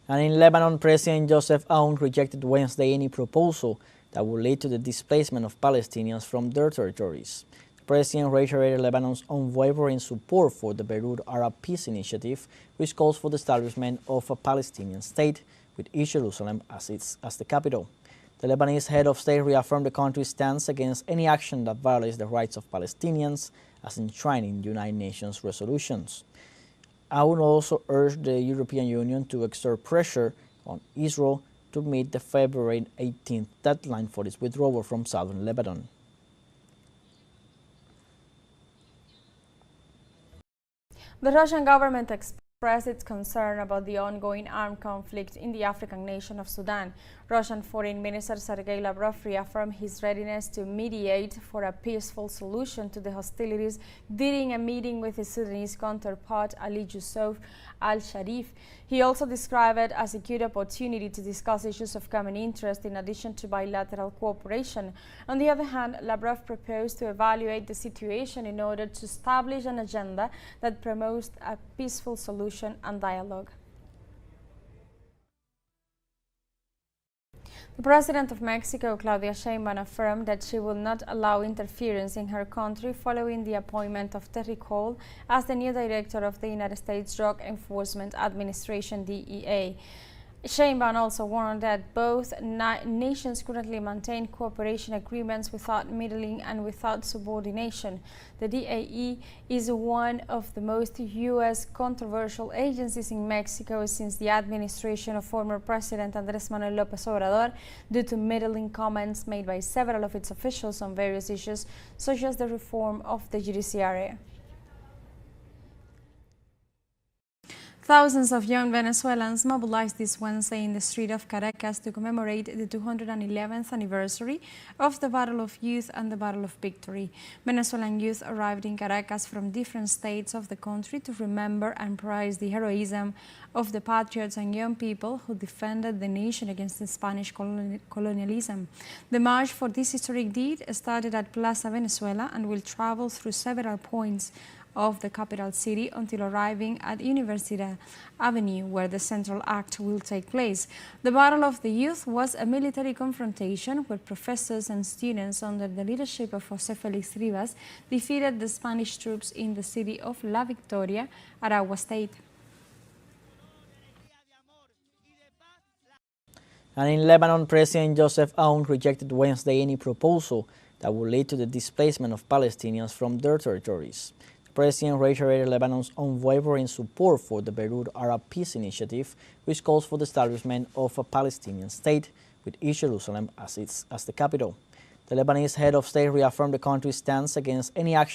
And in Lebanon, President Joseph Aoun rejected Wednesday any proposal that would lead to the displacement of Palestinians from their territories. The president reiterated Lebanon's unwavering support for the Beirut Arab Peace Initiative, which calls for the establishment of a Palestinian state with East Jerusalem as the capital. The Lebanese head of state reaffirmed the country's stance against any action that violates the rights of Palestinians as enshrined in United Nations resolutions. Aoun also urged the European Union to exert pressure on Israel to meet the February 18th deadline for its withdrawal from southern Lebanon. The Russian government expressed its concern about the ongoing armed conflict in the African nation of Sudan. Russian Foreign Minister Sergei Lavrov reaffirmed his readiness to mediate for a peaceful solution to the hostilities during a meeting with his Sudanese counterpart Ali Yusuf al-Sharif. He also described it as a good opportunity to discuss issues of common interest in addition to bilateral cooperation. On the other hand, Lavrov proposed to evaluate the situation in order to establish an agenda that promotes a peaceful solution and dialogue. The President of Mexico, Claudia Sheinbaum, affirmed that she will not allow interference in her country following the appointment of Terry Cole as the new director of the United States Drug Enforcement Administration, DEA. Sheinbaum also warned that both nations currently maintain cooperation agreements without meddling and without subordination. The DEA is one of the most U.S. controversial agencies in Mexico since the administration of former President Andrés Manuel López Obrador due to meddling comments made by several of its officials on various issues, such as the reform of the judiciary. Thousands of young Venezuelans mobilized this Wednesday in the street of Caracas to commemorate the 211th anniversary of the Battle of Youth and the Battle of Victory. Venezuelan youth arrived in Caracas from different states of the country to remember and praise the heroism of the patriots and young people who defended the nation against the Spanish colonialism. The march for this historic deed started at Plaza Venezuela and will travel through several points of the capital city until arriving at University Avenue, where the central act will take place. The Battle of the Youth was a military confrontation where professors and students under the leadership of José Félix Rivas defeated the Spanish troops in the city of La Victoria, Aragua State. And in Lebanon, President Joseph Aoun rejected Wednesday any proposal that would lead to the displacement of Palestinians from their territories. The president reiterated Lebanon's unwavering support for the Beirut Arab Peace Initiative, which calls for the establishment of a Palestinian state with East Jerusalem as the capital. The Lebanese head of state reaffirmed the country's stance against any action